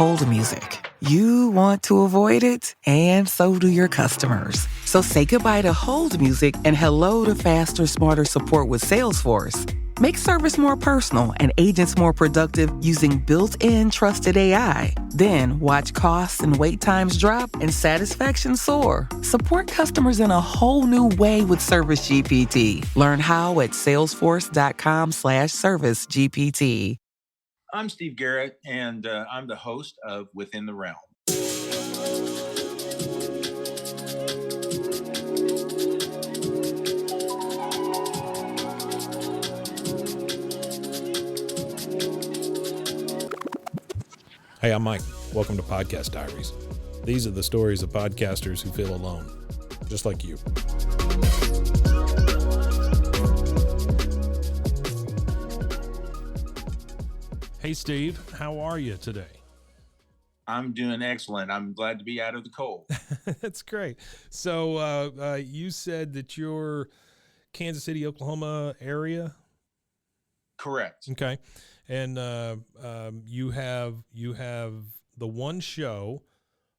hold music. You want to avoid it, and so do your customers. So say goodbye to hold music and hello to faster, smarter support with Salesforce. Make service more personal and agents more productive using built-in trusted AI. Then watch costs and wait times drop and satisfaction soar. Support customers in a whole new way with Service GPT. Learn how at salesforce.com/servicegpt. I'm Steve Garrett, and I'm the host of Within the Realm. Hey, I'm Mike. Welcome to Podcast Diaries. These are the stories of podcasters who feel alone, just like you. Hey, Steve, how are you today? I'm doing excellent. I'm glad to be out of the cold. That's great. So you said that you're Kansas City, Oklahoma area? Correct. Okay. And you have the one show.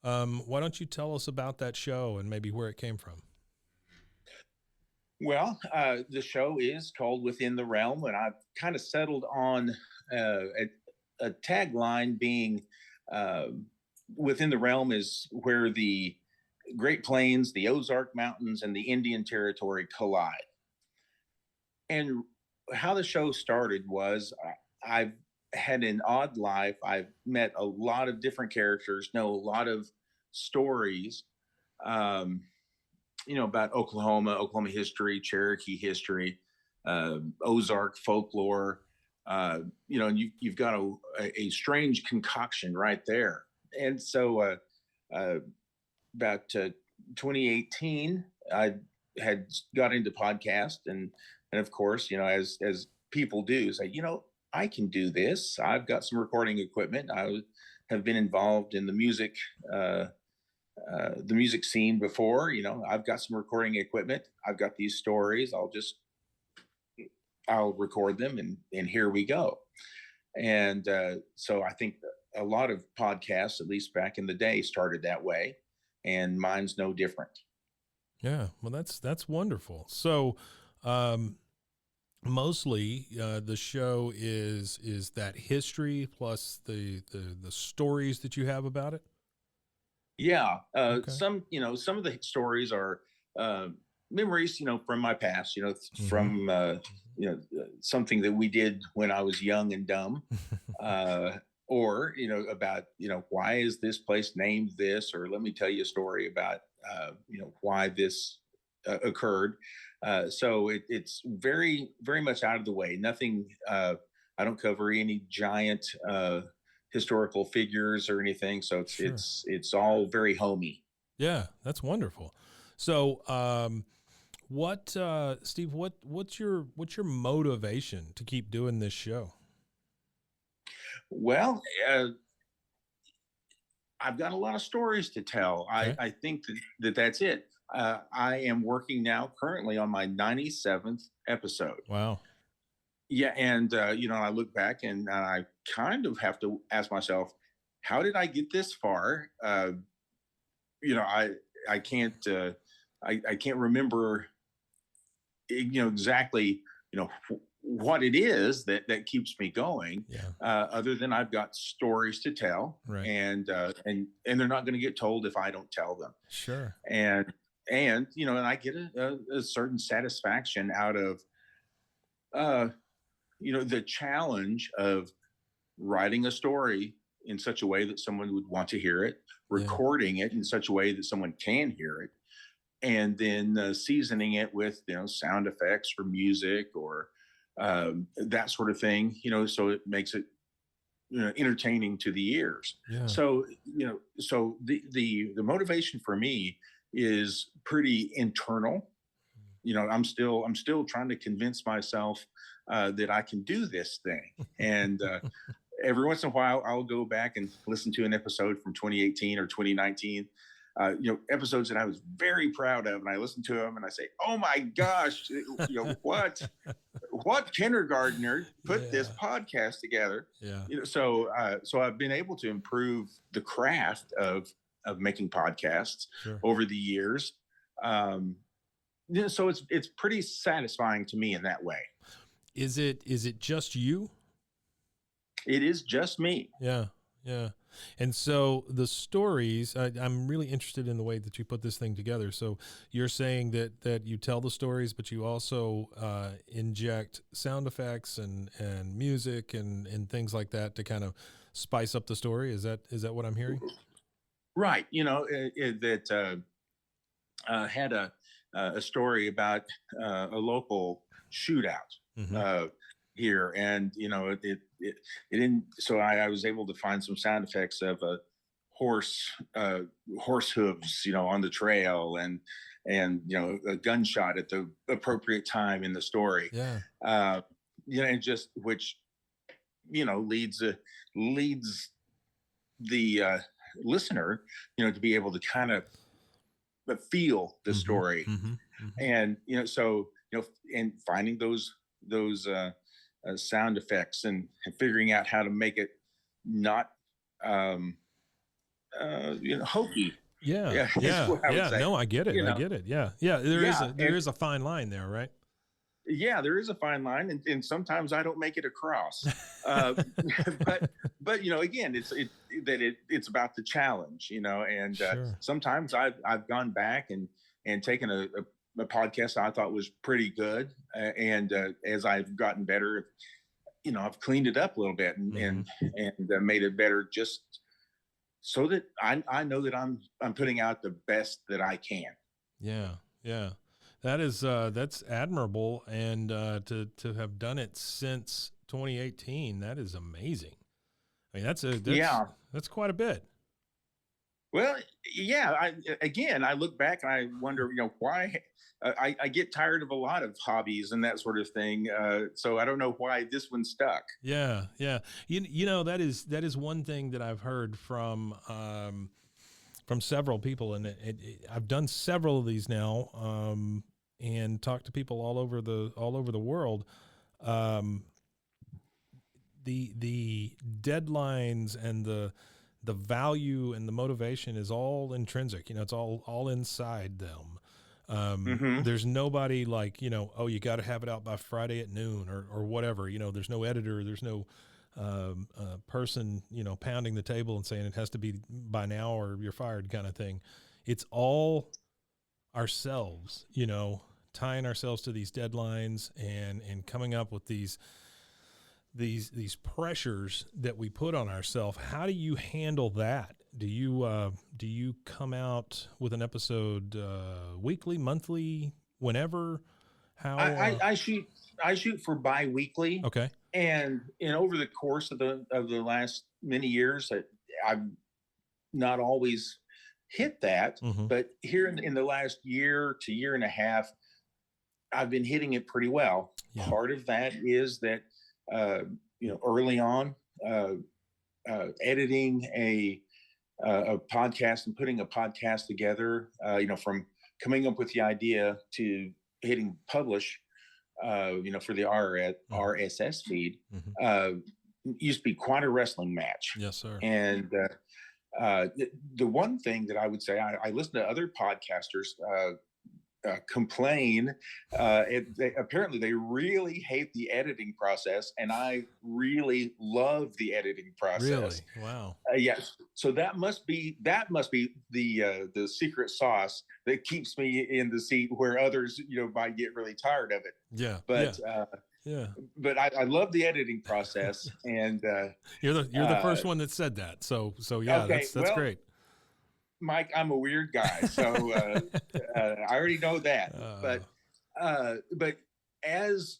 Why don't you tell us about that show and maybe where it came from? Well, the show is called Within the Realm, and I've kind of settled on a tagline being Within the Realm is where the Great Plains, the Ozark Mountains, and the Indian Territory collide. And how the show started was I've had an odd life. I've met a lot of different characters, know a lot of stories, about Oklahoma history, Cherokee history, Ozark folklore, and you've got a strange concoction right there. And so about 2018, I had got into podcast and of course, as people do, say, I can do this. I've got some recording equipment. I have been involved in the music scene before. I've got some recording equipment. I've got these stories. I'll record them and here we go. And so I think a lot of podcasts, at least back in the day, started that way, and mine's no different. Yeah, well, that's wonderful. So, mostly the show is that history plus the stories that you have about it. Yeah, Okay. some of the stories are memories, from my past, Mm-hmm. from something that we did when I was young and dumb, or about why is this place named this, or let me tell you a story about why this occurred. So it's very, very much out of the way. Nothing. I don't cover any giant historical figures or anything. So Sure. it's all very homey. Yeah, that's wonderful. So, Steve, what's your motivation to keep doing this show? Well, I've got a lot of stories to tell. Okay. I think that's it. I am working now currently on my 97th episode. Wow. Yeah. And, I look back and I kind of have to ask myself, how did I get this far? I can't, I can't remember, exactly, what it is that keeps me going. Yeah. Other than I've got stories to tell, Right. and they're not going to get told if I don't tell them. Sure. And I get a certain satisfaction out of the challenge of writing a story in such a way that someone would want to hear it, recording it in such a way that someone can hear it, and then seasoning it with sound effects or music or that sort of thing, so it makes it entertaining to the ears. Yeah. So so the motivation for me is pretty internal. I'm still trying to convince myself that I can do this thing. And every once in a while, I'll go back and listen to an episode from 2018 or 2019. Episodes that I was very proud of, and I listen to them and I say, "Oh my gosh, what what kindergartner put this Yeah. podcast together? Yeah. So I've been able to improve the craft of making podcasts Sure. over the years. So it's pretty satisfying to me in that way. Is it just you? It is just me. Yeah. Yeah. And so the stories, I'm really interested in the way that you put this thing together. So you're saying that you tell the stories, but you also inject sound effects and music and things like that to kind of spice up the story. Is that what I'm hearing? Right. Had a story about a local shootout Mm-hmm. here, and it didn't. So I was able to find some sound effects of a horse hooves, on the trail, and a gunshot at the appropriate time in the story. Yeah. And just which leads the listener, to be able to kind of feel the Mm-hmm. story. Mm-hmm. Mm-hmm. And and finding those sound effects and figuring out how to make it not hokey. Yeah. Is Yeah. what I would Yeah. say. No, I get it. I get it. Yeah. Yeah. There And is a fine line there, right? yeah, there is a fine line, and sometimes I don't make it across. But again, it's about the challenge, and Sure. sometimes I've gone back and taken a podcast I thought was pretty good, and as I've gotten better, I've cleaned it up a little bit and Mm-hmm. and made it better, just so that I know that I'm putting out the best that I can. Yeah. Yeah. That is that's admirable, and to have done it since 2018, that is amazing. I mean, Yeah. that's quite a bit. Well, yeah. I look back and I wonder, why I get tired of a lot of hobbies and that sort of thing. So I don't know why this one stuck. Yeah, yeah. That is one thing that I've heard from several people, and I've done several of these now, and talked to people all over the world. Um, the deadlines and the value and the motivation is all intrinsic. It's all inside them. Mm-hmm. There's nobody like, oh, you got to have it out by Friday at noon or whatever. There's no editor. There's no person, pounding the table and saying it has to be by now or you're fired kind of thing. It's all ourselves, tying ourselves to these deadlines and coming up with these pressures that we put on ourselves. How do you handle that? Do you come out with an episode weekly, monthly, whenever? How I shoot for bi-weekly. Okay. And over the course of the last many years, I've not always hit that, Mm-hmm. but here in the last year to year and a half, I've been hitting it pretty well. Yeah. Part of that is that early on, editing a podcast and putting a podcast together, from coming up with the idea to hitting publish, for the RSS feed, Mm-hmm. Used to be quite a wrestling match. Yes, sir. And the one thing that I would say, I listen to other podcasters complain. Apparently, they really hate the editing process, and I really love the editing process. Really? Wow. Yes. So that must be the secret sauce that keeps me in the seat where others, might get really tired of it. Yeah. But yeah. But I love the editing process, and you're the first one that said that. So yeah, okay, that's great. Mike, I'm a weird guy, so I already know that. But as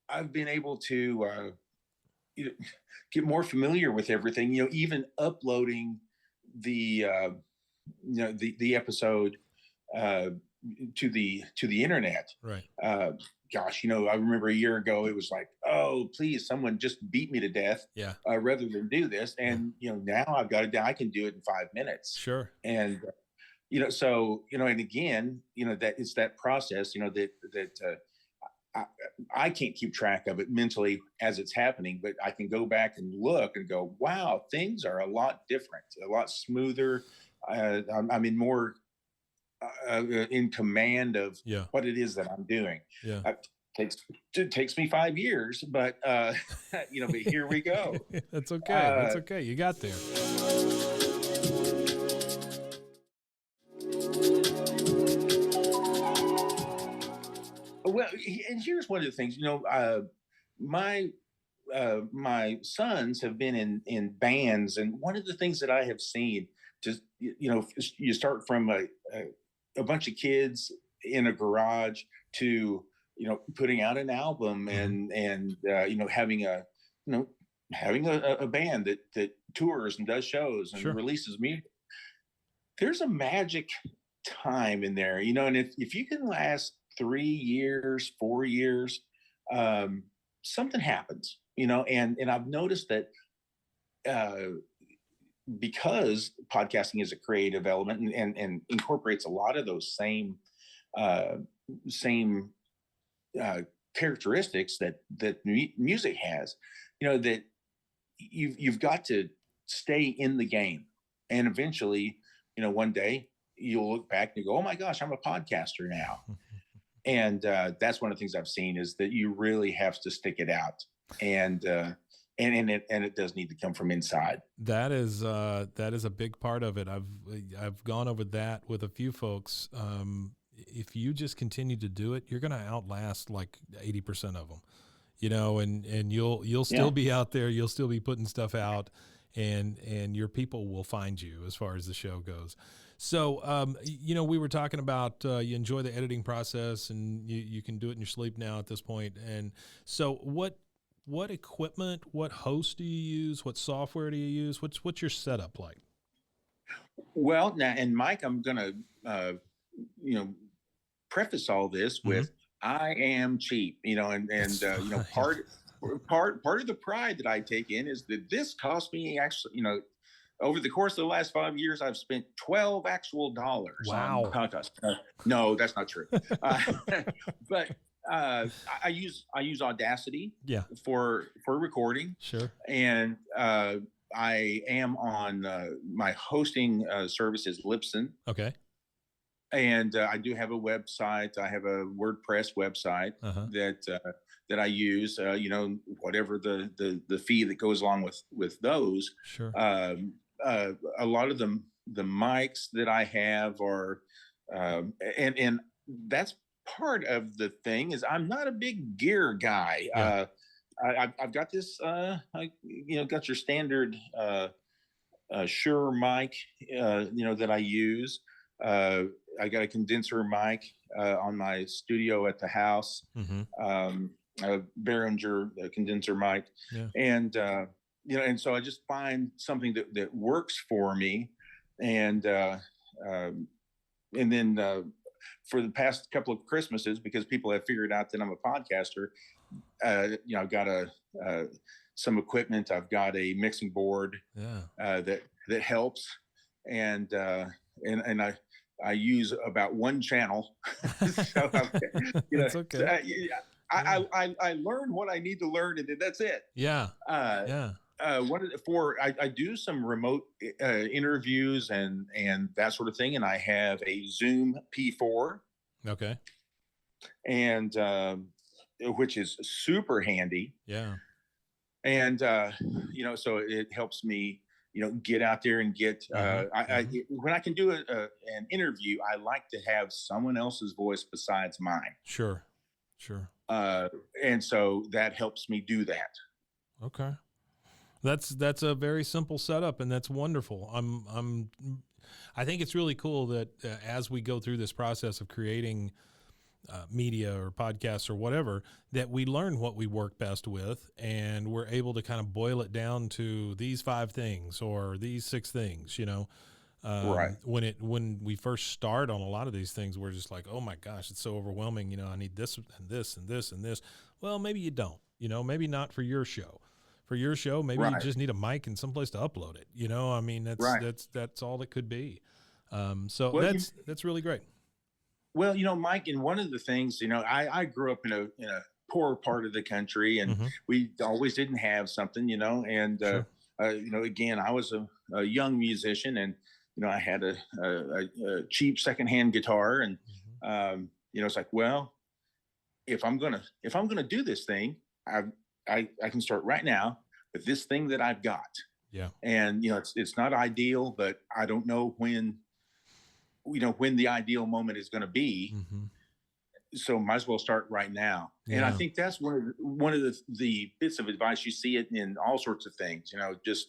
I've been able to get more familiar with everything, even uploading the episode to the internet. Right. Gosh, I remember a year ago, it was like, oh, please, someone just beat me to death. Yeah. Rather than do this. And, now I've got it down. I can do it in 5 minutes. Sure. And, so, and again, that it's that process, that I, I can't keep track of it mentally as it's happening, but I can go back and look and go, wow, things are a lot different, a lot smoother. I'm in more in command of Yeah. what it is that I'm doing. Yeah. It takes me 5 years, but but here we go. That's okay. That's okay. You got there. Well, and here's one of the things, my my sons have been in bands, and one of the things that I have seen, just you start from a bunch of kids in a garage to putting out an album, Mm-hmm. and having a band that tours and does shows and Sure. releases music. There's a magic time in there, and if you can last 3 years, 4 years, something happens, and I've noticed that because podcasting is a creative element, and incorporates a lot of those uh, same characteristics that music has, that you've got to stay in the game, and eventually, one day you'll look back and you go, oh my gosh, I'm a podcaster now. And that's one of the things I've seen, is that you really have to stick it out, and it does need to come from inside. That is a big part of it. I've gone over that with a few folks. If you just continue to do it, you're going to outlast like 80% of them, and you'll still be out there. You'll still be putting stuff out, and your people will find you as far as the show goes. So, we were talking about you enjoy the editing process, and you can do it in your sleep now at this point. And so what equipment, what host do you use? What software do you use? What's your setup like? Well, now, and Mike, I'm going to, preface all this with, I am cheap, and part of the pride that I take in is that this cost me actually, over the course of the last 5 years, I've spent $12 actual dollars on podcasts. No, that's not true. But I use Audacity for recording. Sure. And I am on my hosting service is Libsyn. Okay. And I do have a website. I have a WordPress website that I use. Whatever the fee that goes along with those. Sure. A lot of the mics that I have are, and that's part of the thing, is I'm not a big gear guy. Yeah. I've got this, got your standard Shure mic, that I use. I got a condenser mic on my studio at the house, a Behringer condenser mic, and and so I just find something that works for me, and then for the past couple of Christmases, because people have figured out that I'm a podcaster, I've got some equipment. I've got a mixing board that helps, and I use about one channel. So that's okay. So I learn what I need to learn, and then that's it. Yeah. I do some remote interviews and that sort of thing, and I have a Zoom P4. Okay. And which is super handy. Yeah. And so it helps me get out there and get when I can do an interview, I like to have someone else's voice besides mine. Sure. And so that helps me do that. Okay. That's a very simple setup, and that's wonderful. I think it's really cool that as we go through this process of creating media or podcasts or whatever, that we learn what we work best with, and we're able to kind of boil it down to these 5 things or these 6 things, Right. When we first start on a lot of these things, we're just like, oh my gosh, it's so overwhelming. I need this and this and this and this. Well, maybe you don't, maybe not for your show. For your show, maybe you just need a mic and someplace to upload it. That's all it could be. So that's really great. Well, Mike, and one of the things, I grew up in a poor part of the country, and Mm-hmm. we always didn't have something, and Sure. again, I was a young musician, and I had a cheap secondhand guitar, and Mm-hmm. it's like, well, if I'm gonna do this thing, I can start right now with this thing that I've got, Yeah. and it's not ideal, but I don't know when the ideal moment is going to be, Mm-hmm. so might as well start right now. And I Yeah. think that's one of the bits of advice you see it in all sorts of things. Just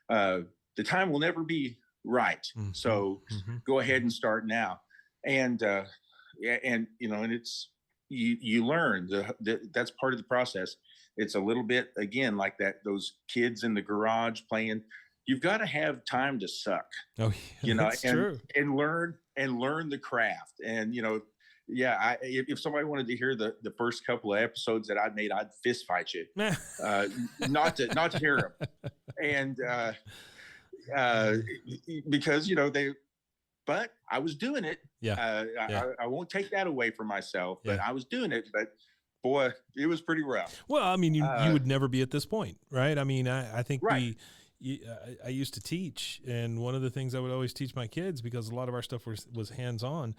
uh, the time will never be right, Mm-hmm. so Mm-hmm. go ahead and start now. And yeah, and it's you learn that's part of the process. It's a little bit again like that those kids in the garage playing. You've got to have time to suck, Oh, yeah, that's and true. learn the craft. And yeah, if somebody wanted to hear the first couple of episodes that I made, I'd fist fight you, uh, not to hear them. And uh, because but I was doing it. Yeah. Yeah. I won't take that away from myself, but Yeah. I was doing it. But boy, it was pretty rough. Well, I mean, you would never be at this point, right? I mean, I think Right. I used to teach, and one of the things I would always teach my kids, because a lot of our stuff was hands on.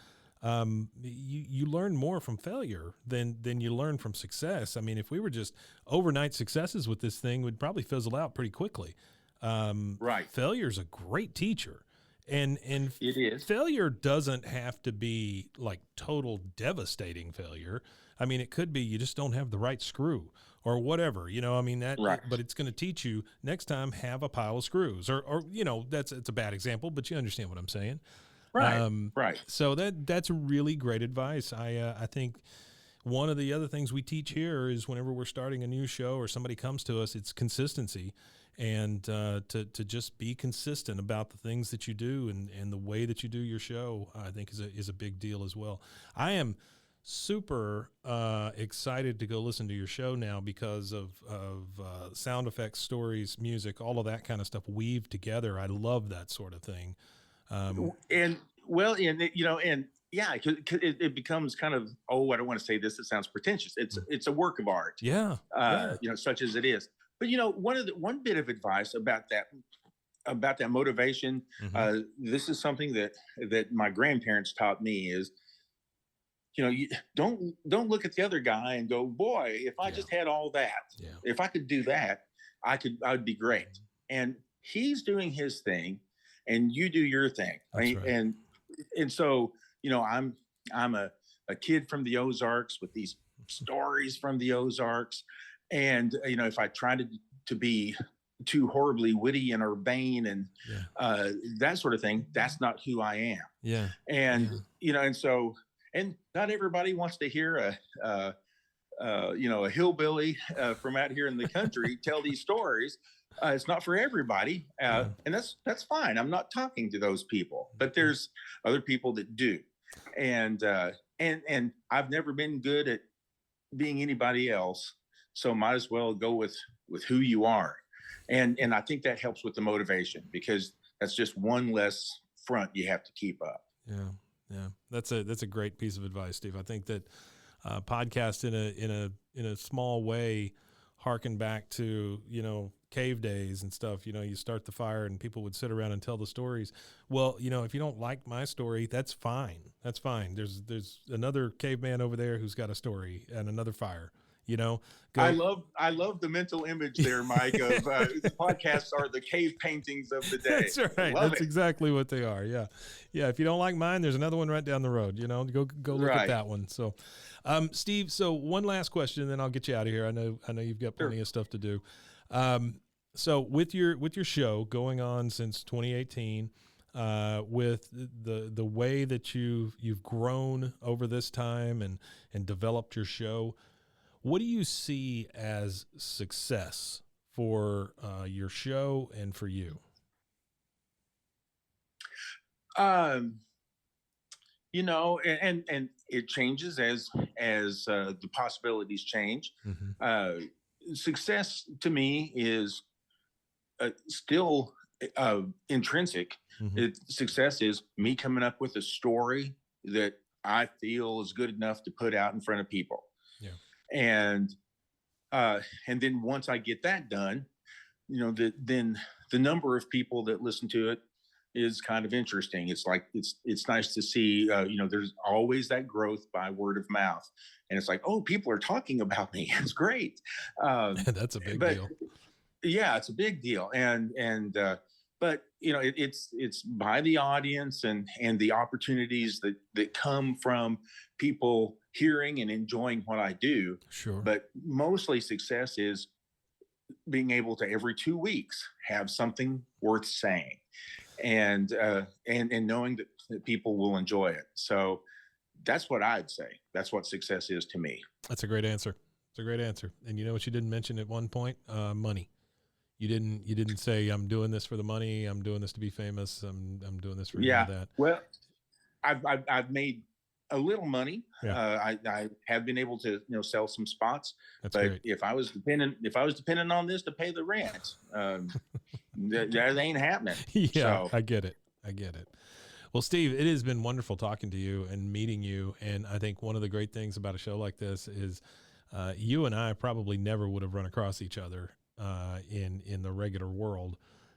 You learn more from failure than you learn from success. I mean, if we were just overnight successes with this thing, we'd probably fizzle out pretty quickly. Right. Failure's a great teacher, and It is. failure doesn't have to be like total devastating failure. I mean, it could be you just don't have the right screw or whatever, I mean, Right. but it's going to teach you next time, have a pile of screws, or it's a bad example, but you understand what I'm saying. Right. Right. So that's really great advice. I think one of the other things we teach here is whenever we're starting a new show or somebody comes to us, it's consistency, and to just be consistent about the things that you do, and the way that you do your show, I think is a big deal as well. I am super excited to go listen to your show now because of sound effects, stories, music, all of that kind of stuff weaved together. I love that sort of thing. And well, and yeah, it becomes kind of, I don't want to say this, it sounds pretentious. It's a work of art, Yeah. Yeah. such as it is. But one bit of advice about that motivation, Mhm. this is something that my grandparents taught me is, you don't look at the other guy and go, boy, if I Yeah. just had all that, Yeah. if I could do that, I would be great. And he's doing his thing, and you do your thing. That's right. And so I'm a kid from the Ozarks with these stories from the Ozarks, and if I try to be too horribly witty and urbane and Yeah. that sort of thing, that's not who I am. Yeah. And Yeah. and so, and not everybody wants to hear a hillbilly from out here in the country tell these stories. It's not for everybody, Yeah. and that's fine. I'm not talking to those people, but there's other people that do, and I've never been good at being anybody else, so might as well go with who you are, and I think that helps with the motivation, because that's just one less front you have to keep up. Yeah. Yeah. That's a great piece of advice, Steve. I think that podcast in a small way harken back to, cave days and stuff. You start the fire and people would sit around and tell the stories. Well, if you don't like my story, that's fine. That's fine. There's another caveman over there who's got a story and another fire. Go. I love the mental image there, Mike, of the podcasts are the cave paintings of the day. That's right. That's exactly what they are. Yeah. Yeah. If you don't like mine, there's another one right down the road, go look at that one. So, Steve, so one last question, and then I'll get you out of here. I know you've got plenty of stuff to do. So with your show going on since 2018, with the way that you've grown over this time and developed your show, what do you see as success for your show and for you? And it changes as the possibilities change. Mm-hmm. Success to me is still intrinsic. Mm-hmm. Success is me coming up with a story that I feel is good enough to put out in front of people. Yeah. And then once I get that done, then the number of people that listen to it is kind of interesting. It's like, it's nice to see, there's always that growth by word of mouth. And it's like, oh, people are talking about me. It's great. That's a big deal. Yeah, it's a big deal. But it's by the audience and the opportunities that come from people hearing and enjoying what I do. Sure. But mostly success is being able to every 2 weeks have something worth saying, and knowing that people will enjoy it. So that's what I'd say. That's what success is to me. That's a great answer. It's a great answer. And you know what you didn't mention at one point? Money. You didn't say, I'm doing this for the money. I'm doing this to be famous. I'm doing this for that. Well, I've made a little money. Yeah. I have been able to, sell some spots. That's but great. if I was dependent on this to pay the rent, that ain't happening. Yeah, so. I get it. Well, Steve, it has been wonderful talking to you and meeting you. And I think one of the great things about a show like this is you and I probably never would have run across each other in the regular world.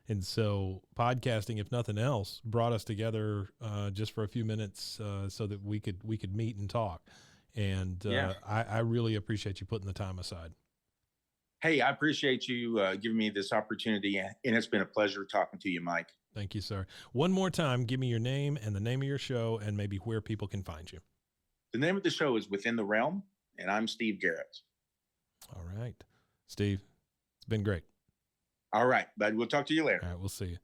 And so podcasting, if nothing else, brought us together just for a few minutes so that we could meet and talk. And I really appreciate you putting the time aside. Hey, I appreciate you giving me this opportunity, and it's been a pleasure talking to you, Mike. Thank you, sir. One more time, give me your name and the name of your show and maybe where people can find you. The name of the show is Within the Realm, and I'm Steve Garrett. All right. Steve, it's been great. All right, bud. We'll talk to you later. All right, we'll see you.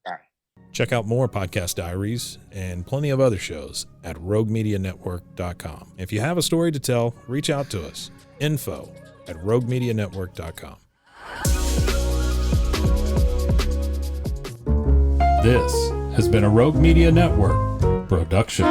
All right. Check out more Podcast Diaries and plenty of other shows at roguemedianetwork.com. If you have a story to tell, reach out to us. info@roguemedianetwork.com. This has been a Rogue Media Network production.